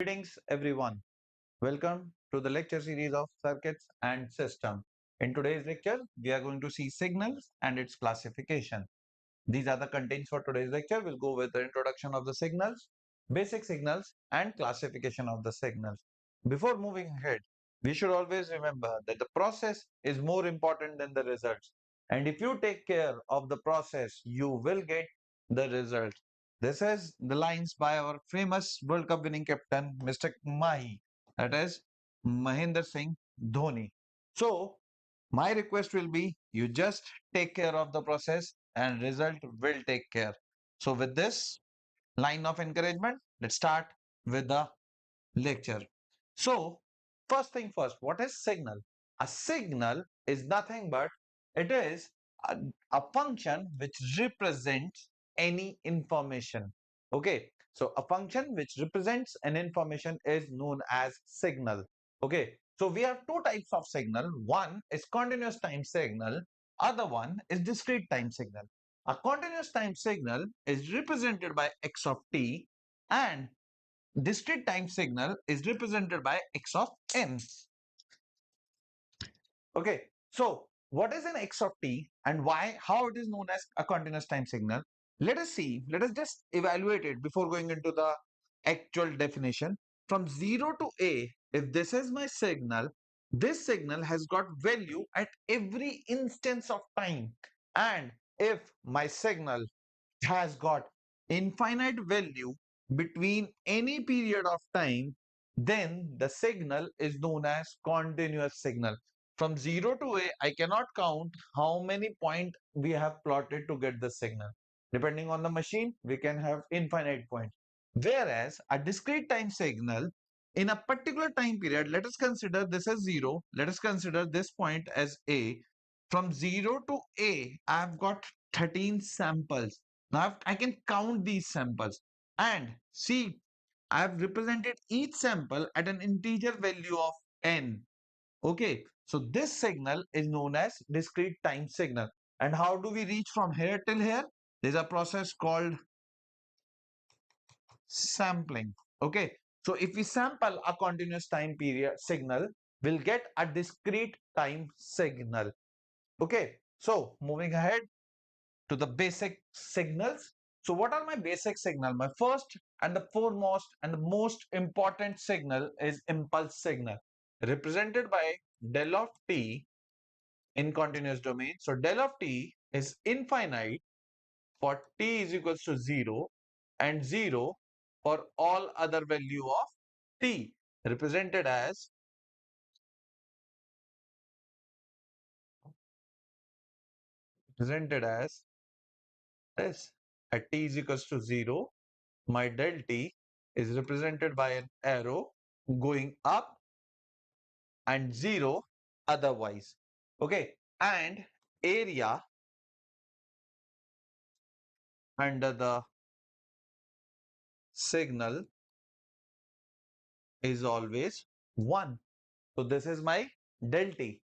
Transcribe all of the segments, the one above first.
Greetings everyone. Welcome to the lecture series of circuits and system. In today's lecture, we are going to see signals and its classification. These are the contents for today's lecture. We'll go with the introduction of the signals, basic signals and classification of the signals. Before moving ahead, we should always remember that the process is more important than the results. And if you take care of the process, you will get the result. This is the lines by our famous World Cup winning captain, Mr. Mahi, that is Mahendra Singh Dhoni. So, my request will be you just take care of the process and result will take care. So with this line of encouragement, let's start with the lecture. So first thing first, what is signal? A signal is nothing but it is a, a function which represents any information. Okay, so a function which represents an information is known as signal. Okay, so we have two types of signal. One is continuous time signal, other one is discrete time signal. A continuous time signal is represented by x of t and discrete time signal is represented by x of n. Okay, so what is an x of t and why, how it is known as a continuous time signal? Let us see, let us just evaluate it before going into the actual definition. From 0 to a, if this is my signal, this signal has got value at every instance of time. And if my signal has got infinite value between any period of time, then the signal is known as continuous signal. From 0 to a, I cannot count how many points we have plotted to get the signal. Depending on the machine, we can have infinite points. Whereas a discrete time signal in a particular time period, let us consider this as 0. Let us consider this point as a. From 0 to a, I have got 13 samples. Now I can count these samples and see I have represented each sample at an integer value of n. Okay, so this signal is known as discrete time signal. And how do we reach from here till here? There's a process called sampling. Okay, so if we sample a continuous time period signal, we'll get a discrete time signal. Okay, so moving ahead to the basic signals. So what are my basic signal? My first and the foremost and the most important signal is impulse signal, represented by del of t in continuous domain. So del of t is infinite for t is equals to 0 and 0 for all other value of t, represented as represented as this. At t is equals to 0, my del t is represented by an arrow going up and 0 otherwise. Okay, and area under the signal is always 1. So this is my del t.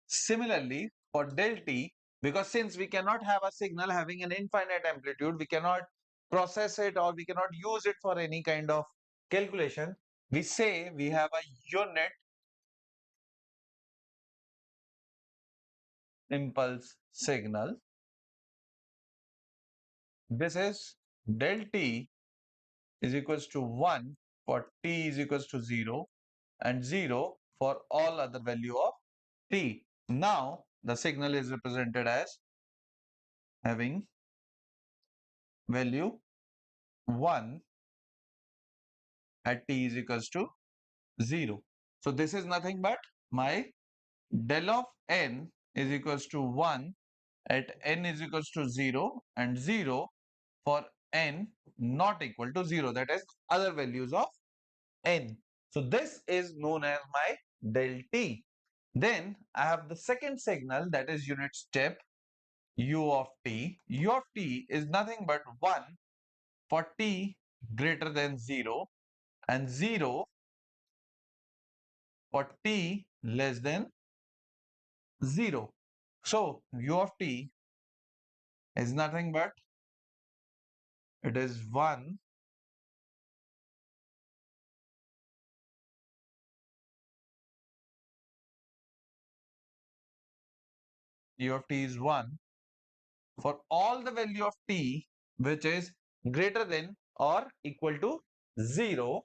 Similarly, for del t, because since we cannot have a signal having an infinite amplitude, we cannot process it or we cannot use it for any kind of calculation. We say we have a unit impulse signal. This is del t is equals to 1 for t is equals to 0 and 0 for all other value of t. Now the signal is represented as having value 1 at t is equals to 0. So this is nothing but my del of n is equals to 1 at n is equals to 0 and 0 for n not equal to 0, that is other values of n. So this is known as my del t. Then I have the second signal, that is unit step u of t. U of t is nothing but 1 for t greater than 0 and 0 for t less than 0. So u of t is nothing but it is 1 u of t is 1 for all the value of t which is greater than or equal to 0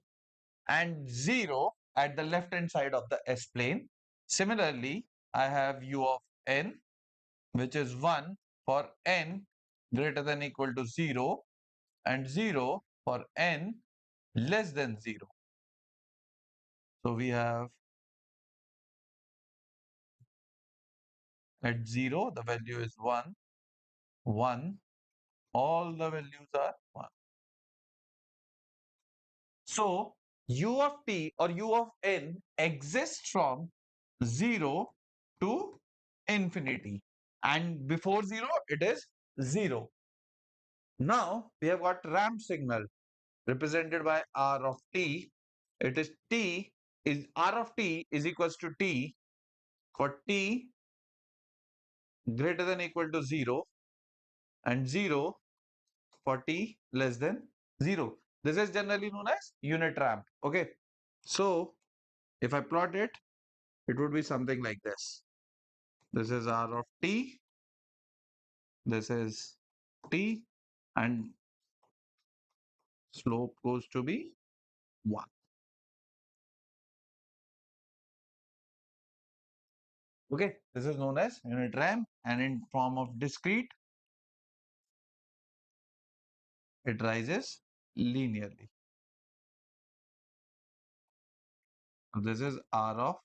and 0 at the left hand side of the S plane. Similarly, I have u of n which is 1 for n greater than equal to 0 and 0 for n less than 0. So we have at 0 the value is 1, 1, all the values are 1. So u of t or u of n exists from 0 to infinity, and before 0 it is 0. Now we have got ramp signal represented by r of t. It is t is r of t is equals to t for t greater than equal to 0 and 0 for t less than 0. This is generally known as unit ramp. Okay. So if I plot it, it would be something like this. This is r of t, this is t, and slope goes to be 1. Okay, this is known as unit ramp, and in form of discrete, it rises linearly. This is r of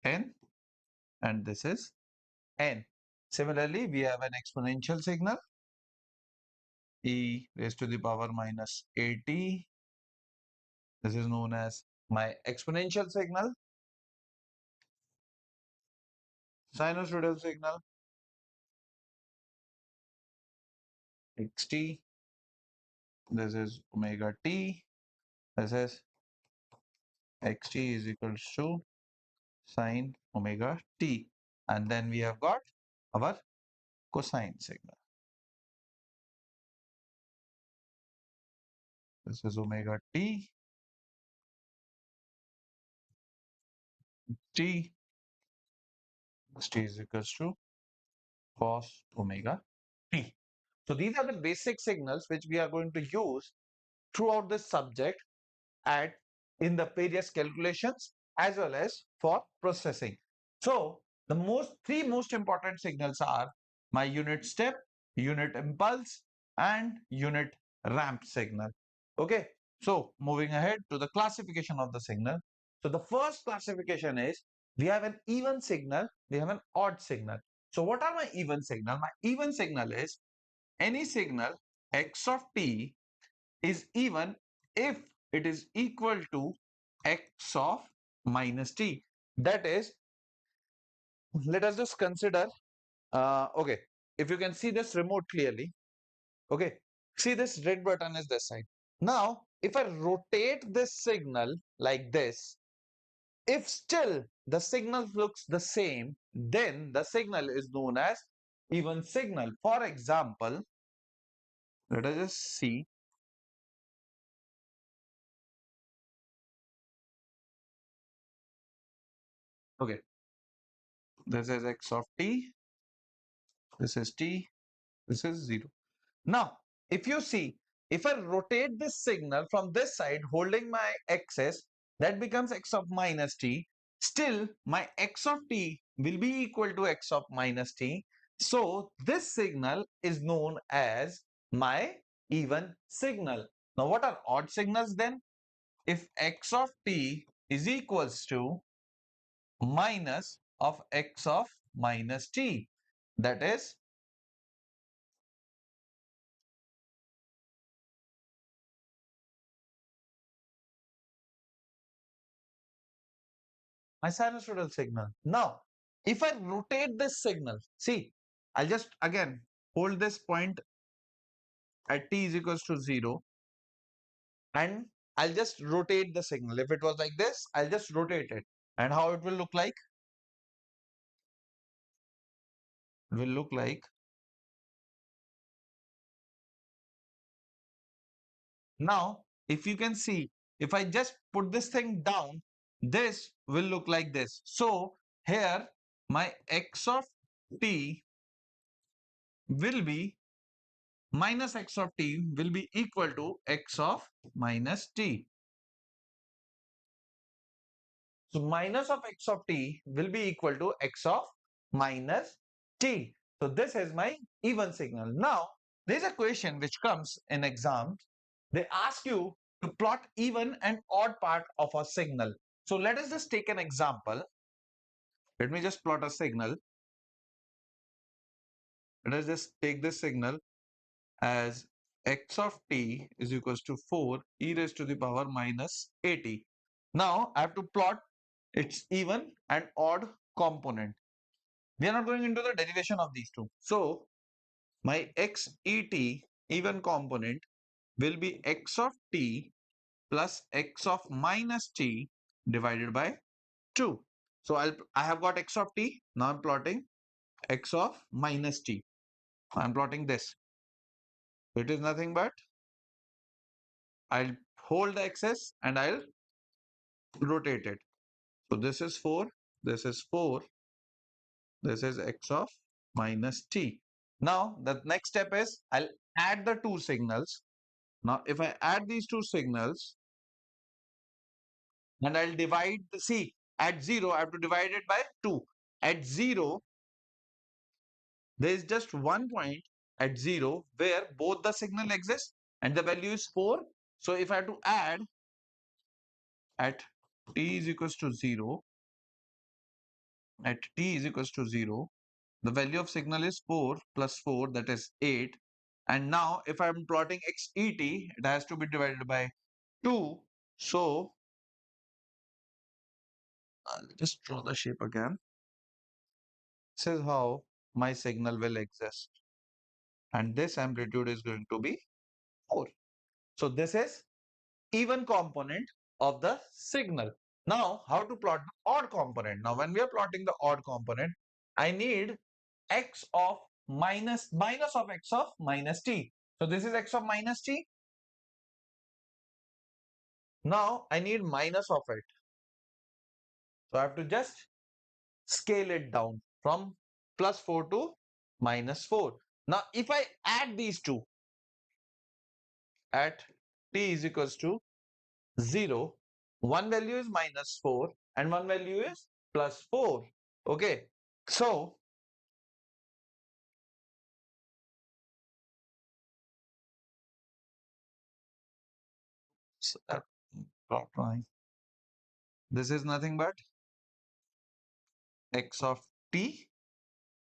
n, and this is n. Similarly, we have an exponential signal e raised to the power minus at. This is known as my exponential signal. Sinusoidal signal xt. This is omega t. This is xt is equals to sine omega t. And then we have got our cosine signal. This is omega t, t, xt is equals to cos omega t. So these are the basic signals which we are going to use throughout this subject at in the various calculations as well as for processing. So the three most important signals are my unit step, unit impulse, and unit ramp signal. Okay, so moving ahead to the classification of the signal. So the first classification is we have an even signal, we have an odd signal. So what are my even signal? My even signal is any signal x of t is even if it is equal to x of minus t. That is, let us just consider, okay, if you can see this remote clearly, okay, see this red button is this side. Now, if I rotate this signal like this, if still the signal looks the same, then the signal is known as even signal. For example, let us just see. Okay, this is x of t, this is t, this is 0. Now, if you see, if I rotate this signal from this side holding my axis, that becomes x of minus t. Still, my x of t will be equal to x of minus t. So, this signal is known as my even signal. Now, what are odd signals then? If x of t is equals to minus of x of minus t, that is my sinusoidal signal. Now, if I rotate this signal, see, I'll just again hold this point at t is equals to 0 and I'll just rotate the signal. If it was like this, I'll just rotate it. And how it will look like? It will look like, now, if you can see, if I just put this thing down, this will look like this. So here, my x of t will be minus x of t will be equal to x of minus t. So minus of x of t will be equal to x of minus t. So this is my even signal. Now there's a question which comes in exams. They ask you to plot even and odd part of a signal. So let us just take an example. Let me just plot a signal. Let us just take this signal as x of t is equals to 4 e raised to the power minus at. Now I have to plot its even and odd component. We are not going into the derivation of these two. So my x et even component will be x of t plus x of minus t divided by 2. So I have got x of t. Now I'm plotting x of minus t. I'm plotting this. It is nothing but I'll hold the axis and I'll rotate it. So this is 4, this is 4, this is x of minus t. Now the next step is I'll add the two signals. Now if I add these two signals and I'll divide the see at 0 I have to divide it by 2. At 0 there is just one point at 0 where both the signal exist and the value is 4. So if I have to add at t is equals to 0, at t is equals to 0, the value of signal is 4 plus 4, that is 8. And now if I'm plotting xet, it has to be divided by 2. So I'll just draw the shape again. This is how my signal will exist. And this amplitude is going to be 4. So this is even component of the signal. Now how to plot the odd component? Now when we are plotting the odd component, I need x of minus of x of minus t. So this is x of minus t. Now I need minus of it. So I have to just scale it down from plus 4 to minus 4. Now if I add these two at t is equals to 0, one value is minus 4 and one value is plus 4. Okay. So this is nothing but x of t.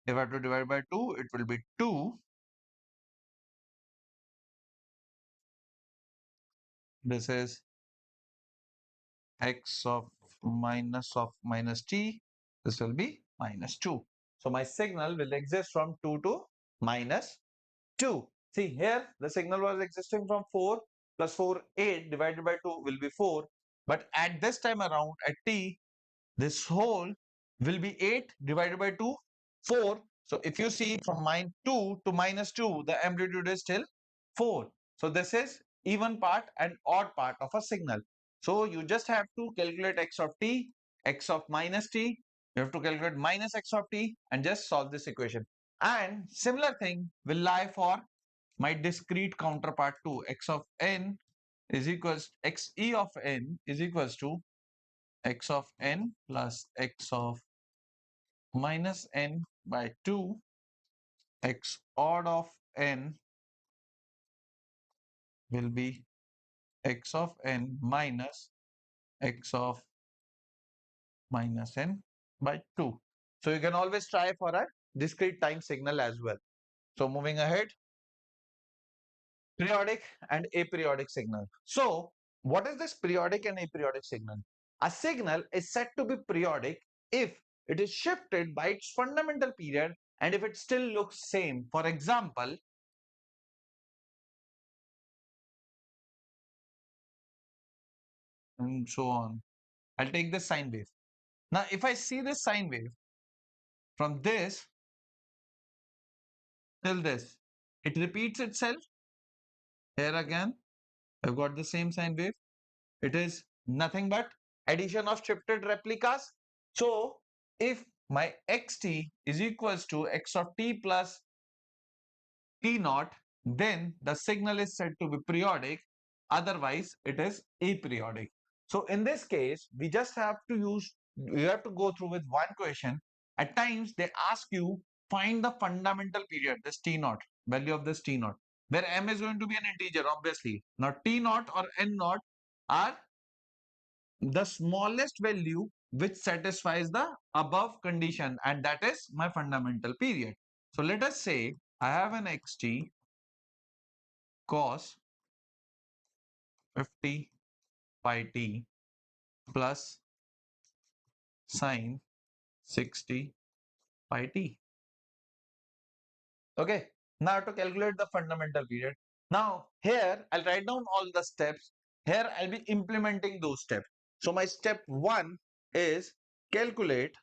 If I have to divide by 2, it will be 2. This is x of minus t. This will be minus 2. So my signal will exist from 2 to minus 2. See here, the signal was existing from 4 plus 4, 8 divided by 2 will be 4. But at this time around at t, this whole will be 8 divided by 2, 4. So if you see from 2 to minus 2, the amplitude is still 4. So this is even part and odd part of a signal. So you just have to calculate x of t, x of minus t. You have to calculate minus x of t and just solve this equation. And similar thing will lie for my discrete counterpart too. X of n is equals xe of n is equals to x of n plus x of minus n by 2, x odd of n will be x of n minus x of minus n by 2. So you can always try for a discrete time signal as well. So moving ahead, periodic and aperiodic signal. So what is this periodic and aperiodic signal? A signal is said to be periodic if it is shifted by its fundamental period and if it still looks same. For example, and so on. I'll take this sine wave. Now, if I see this sine wave from this till this, it repeats itself. Here again, I've got the same sine wave. It is nothing but addition of shifted replicas. So, if my xt is equals to x of t plus T naught, then the signal is said to be periodic, otherwise it is aperiodic. So in this case, we just have to use, you have to go through with one question. At times they ask you, find the fundamental period, this T naught, value of this T naught, where M is going to be an integer, obviously. Now T naught or N naught are the smallest value which satisfies the above condition, and that is my fundamental period. So let us say I have an xt cos 50 pi t plus sine 60 pi t. Okay, now to calculate the fundamental period. Now here I'll write down all the steps. Here I'll be implementing those steps. So my step 1 is calculate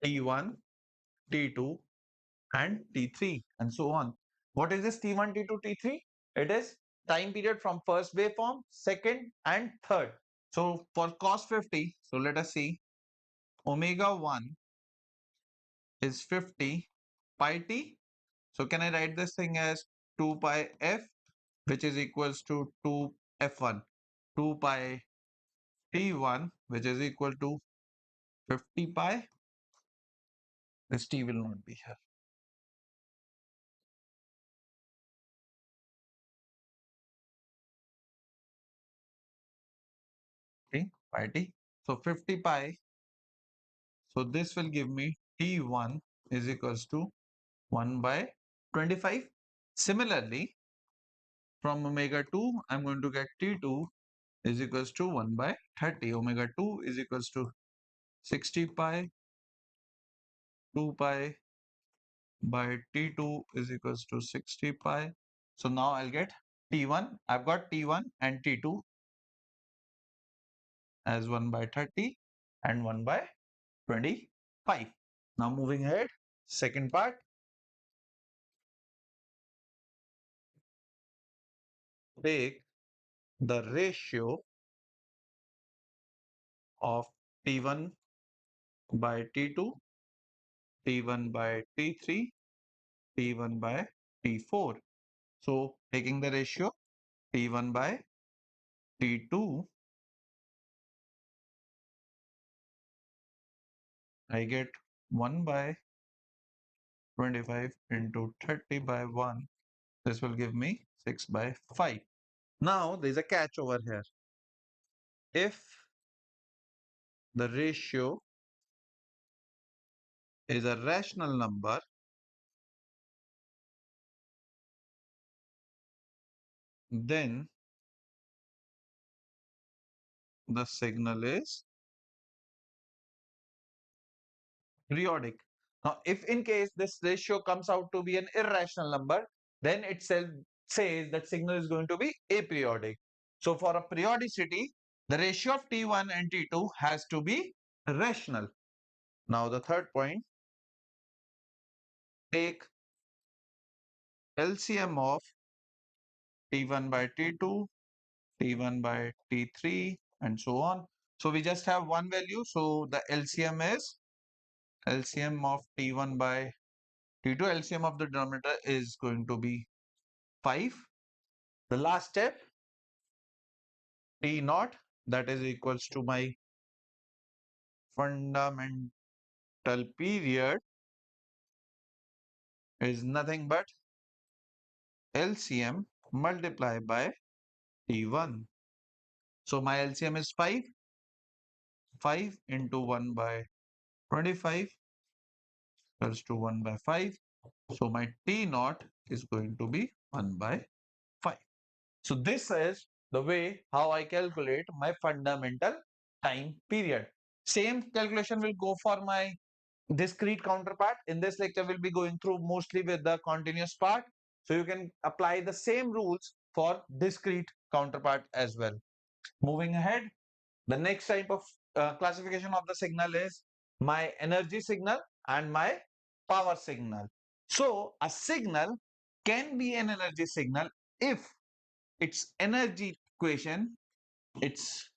t1, t2 and T3 and so on. What is this T1, T2, T3? It is time period from first waveform, second and third. So for cos 50, so let us see, omega 1 is 50 pi t. So can I write this thing as 2 pi f, which is equals to 2 f1, 2 pi t1, which is equal to 50 pi. This t will not be here. Okay, pi t. So 50 pi. So this will give me T1 is equals to 1 by 25. Similarly, from omega 2, I'm going to get T2 is equals to 1 by 30. Omega 2 is equals to 60 pi, 2 pi by T2 is equals to 60 pi. So now I'll get T1. I've got T1 and T2 as 1 by 30 and 1 by 25. Now moving ahead, second part. Take the ratio of T1 by T2, T1 by T3, T1 by T4. So taking the ratio T1 by T2, I get 1 by 25 into 30 by 1. This will give me 6 by 5. Now there's a catch over here. If the ratio is a rational number, then the signal is periodic. Now, if in case this ratio comes out to be an irrational number, then itself says that signal is going to be aperiodic. So for a periodicity, the ratio of T1 and T2 has to be rational. Now the third point, take LCM of T1 by T2, T1 by T3 and so on. So we just have one value. So the LCM is LCM of T1 by T2, LCM of the denominator is going to be 5. The last step, T naught, that is equals to my fundamental period, is nothing but LCM multiplied by T1. So my LCM is 5. 5 into 1 by 25 equals to 1 by 5. So my T naught is going to be 1 by 5. So this is the way how I calculate my fundamental time period. Same calculation will go for my discrete counterpart. In this lecture, we'll be going through mostly with the continuous part. So you can apply the same rules for discrete counterpart as well. Moving ahead, the next type of classification of the signal is my energy signal and my power signal. So a signal can be an energy signal if its energy equation, it's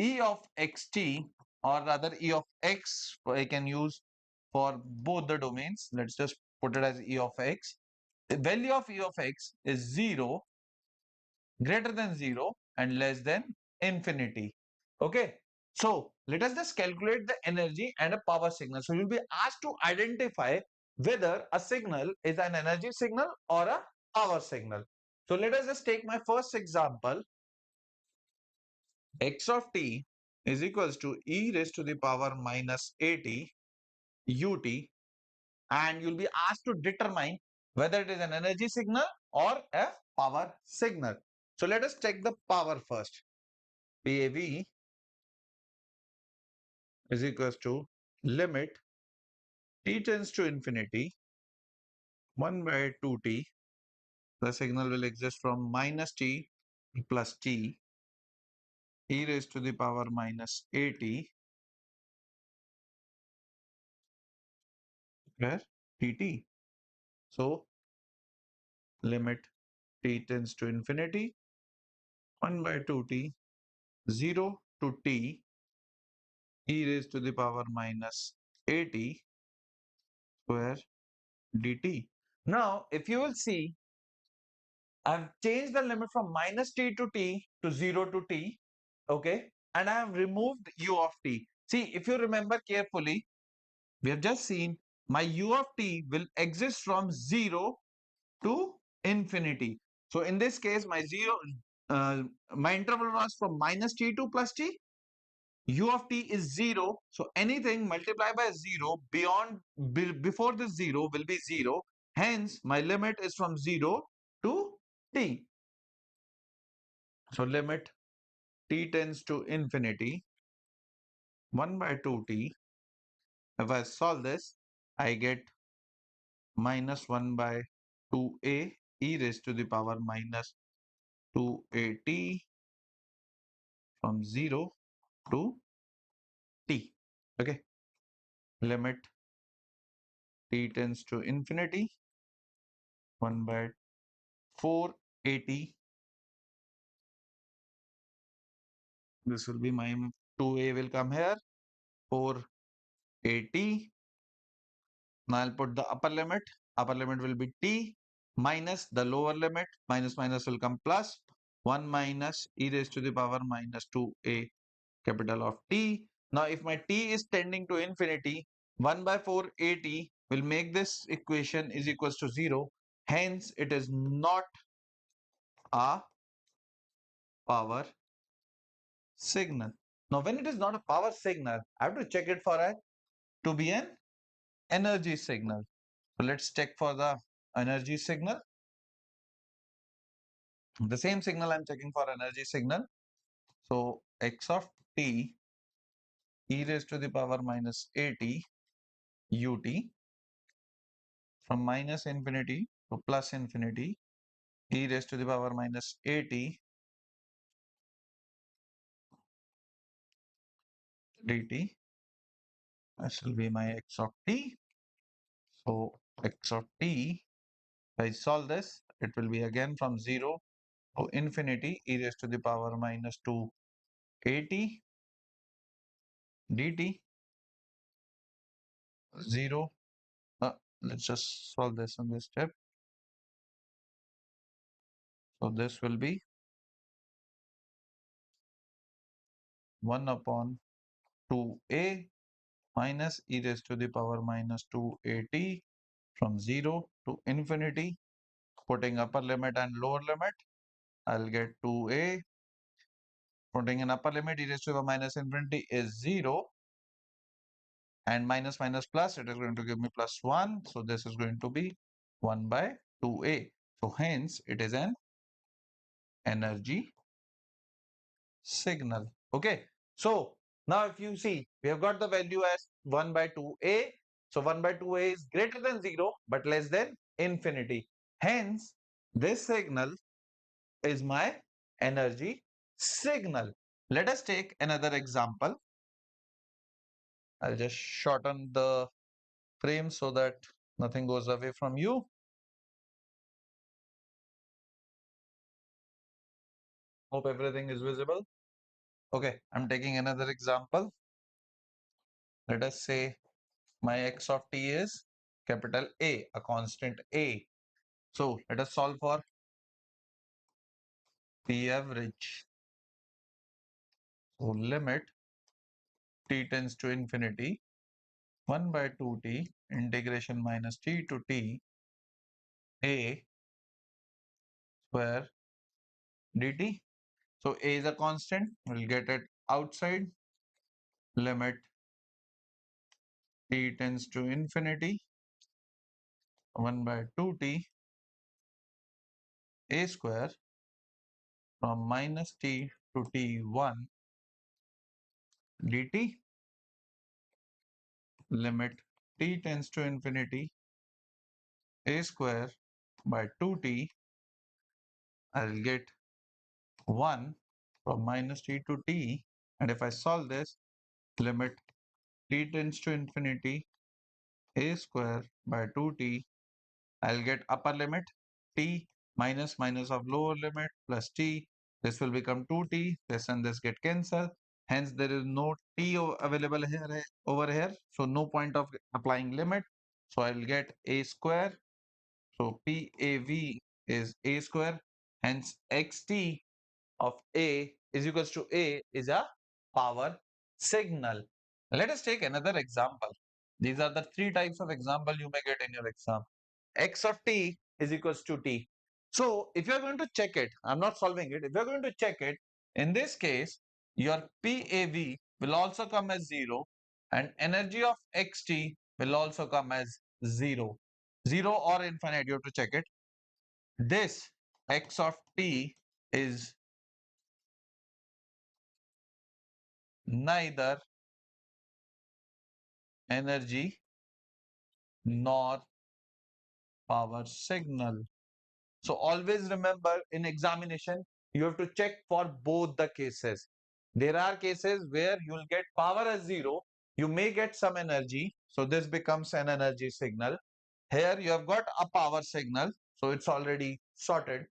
E of xt, or rather E of x, I can use for both the domains. Let's just put it as E of x. The value of E of x is 0, greater than 0 and less than infinity. Okay. So let us just calculate the energy and a power signal. So you'll be asked to identify whether a signal is an energy signal or a power signal. So let us just take my first example. X of t is equals to e raised to the power minus at ut, and you'll be asked to determine whether it is an energy signal or a power signal. So let us check the power first. PAV is equals to limit t tends to infinity 1 by 2t. The signal will exist from minus t plus t e raised to the power minus at where dt. So limit t tends to infinity 1 by 2t 0 to t e raised to the power minus at square dt. Now, if you will see, I've changed the limit from minus t to 0 to t, okay, and I have removed u of t. See, if you remember carefully, we have just seen my u of t will exist from 0 to infinity. So in this case, uh, my interval was from minus t to plus t. U of t is 0. So anything multiplied by 0 before this 0 will be 0. Hence, my limit is from 0 to t. So limit t tends to infinity 1 by 2t. If I solve this, I get minus 1 by 2a e raised to the power minus 2at from 0 to t. Okay. Limit t tends to infinity 1 by 4at. This will be my 2a will come here 4at. Now I'll put the upper limit. Upper limit will be t minus the lower limit. Minus minus will come plus 1 minus e raised to the power minus 2a capital of t. Now if my t is tending to infinity, 1 by 4at will make this equation is equals to 0. Hence it is not a power signal. Now when it is not a power signal, I have to check it for a to be an energy signal. So let's check for the energy signal. The same signal I'm checking for energy signal. So x of t e raised to the power minus at ut from minus infinity to plus infinity e raised to the power minus at dt. This will be my x of t. So x of t, if I solve this, it will be again from 0 to infinity e raised to the power minus 2 at dt 0. Let's just solve this in this step. So this will be 1 upon 2a minus e raised to the power minus 2at from 0 to infinity. Putting upper limit and lower limit, I'll get 2a. Putting an upper limit, e raised to the power minus infinity is 0. And minus minus plus, it is going to give me plus 1. So this is going to be 1 by 2a. So hence, it is an energy signal. Okay. So now if you see, we have got the value as 1 by 2a. So 1 by 2a is greater than 0 but less than infinity. Hence, this signal is my energy signal. Let us take another example. I'll just shorten the frame so that nothing goes away from you. Hope everything is visible. Okay, I'm taking another example. Let us say My x of t is capital A, constant A. So let us solve for P average. So limit t tends to infinity 1 by 2t integration minus t to t A square dt. So A is a constant. We'll get it outside. Limit t tends to infinity 1 by 2t A square from minus t to t1 dt. Limit t tends to infinity A square by 2t. I'll get 1 from minus t to t. And if I solve this, limit t tends to infinity A square by 2t, I'll get upper limit t minus minus of lower limit plus t. This will become 2t. This and this get cancelled. Hence, there is no t available here over here. So no point of applying limit. So I'll get a square. So PAV is a square. Hence, xt of A is equals to A is a power signal. Let us take another example. These are the three types of example you may get in your exam. X of t is equals to t. So if you are going to check it, I'm not solving it. If you are going to check it, in this case, your PAV will also come as 0 and energy of xt will also come as 0. 0 or infinite, you have to check it. This x of t is neither energy nor power signal. So always remember in examination, you have to check for both the cases. There are cases where you will get power as 0. You may get some energy. So this becomes an energy signal. Here you have got a power signal. So it's already sorted.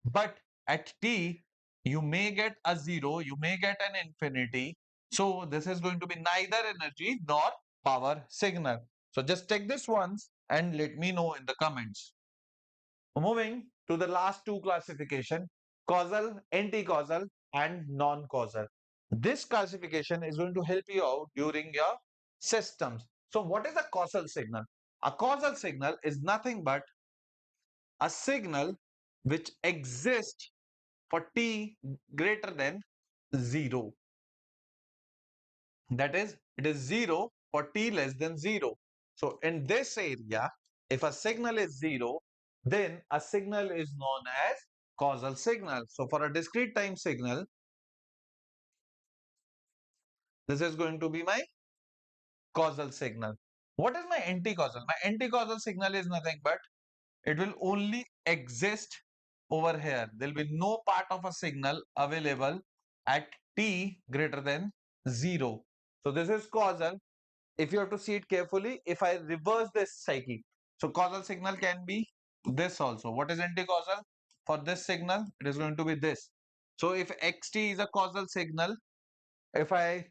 But at t, you may get a 0. You may get an infinity. So this is going to be neither energy nor power signal. So just take this once and let me know in the comments. Moving to the last two classification, causal, anti-causal and non-causal. This classification is going to help you out during your systems. So what is a causal signal? A causal signal is nothing but a signal which exists for t greater than 0. That is, it is 0 for t less than 0. So in this area, if a signal is 0, then a signal is known as causal signal. So for a discrete time signal, this is going to be my causal signal. What is my anti-causal? My anti-causal signal is nothing but it will only exist over here. There will be no part of a signal available at t greater than 0. So this is causal. If you have to see it carefully, if I reverse this cycle, so causal signal can be this also. What is anti-causal? For this signal, it is going to be this. So if xt is a causal signal, if I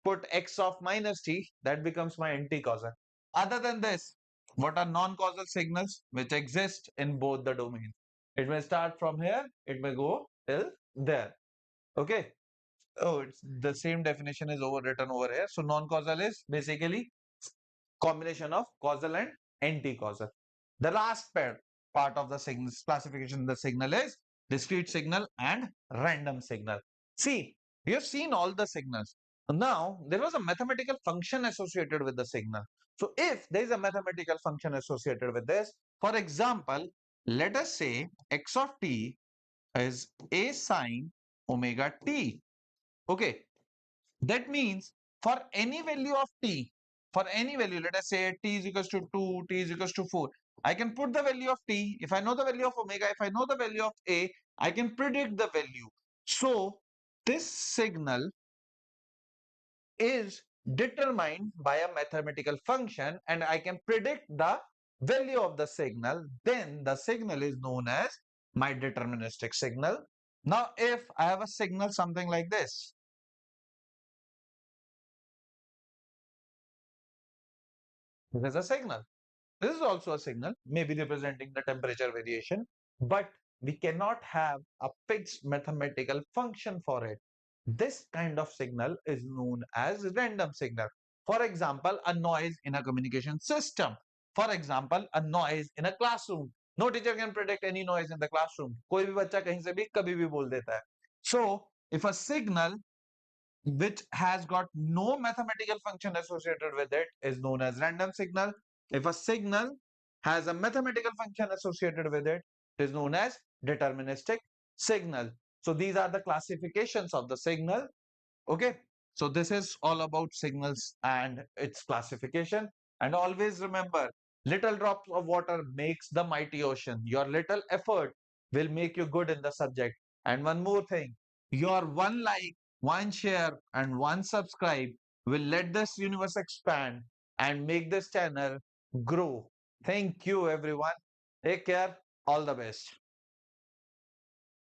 put x of minus t, that becomes my anti-causal. Other than this, what are non-causal signals which exist in both the domains? It may start from here, it may go till there. Okay. Oh, it's the same definition is overwritten over here. So non-causal is basically combination of causal and anti-causal. The last part of the signals classification, the signal is discrete signal and random signal. See, we have seen all the signals. Now, there was a mathematical function associated with the signal. So, if there is a mathematical function associated with this, for example, let us say x of t is a sine omega t. Okay, that means for any value of t, for any value, let us say t is equals to 2, t is equals to 4. I can put the value of t. If I know the value of omega, if I know the value of a, I can predict the value. So this signal is determined by a mathematical function and I can predict the value of the signal. Then the signal is known as my deterministic signal. Now, if I have a signal something like this, This is a signal. This is also a signal, maybe representing the temperature variation, but we cannot have a fixed mathematical function for it. This kind of signal is known as random signal. For example, a noise in a communication system. For example, a noise in a classroom. No teacher can predict any noise in the classroom. कोई भी बच्चा कहीं से भी कभी भी बोल देता है. So, if a signal which has got no mathematical function associated with it is known as random signal. If a signal has a mathematical function associated with it, it is known as deterministic signal. So these are the classifications of the signal. Okay, so this is all about signals and its classification. And always remember, little drops of water makes the mighty ocean. Your little effort will make you good in the subject. And one more thing, your one like, one share, and one subscribe will let this universe expand and make this channel grow. Thank you, everyone. Take care. All the best.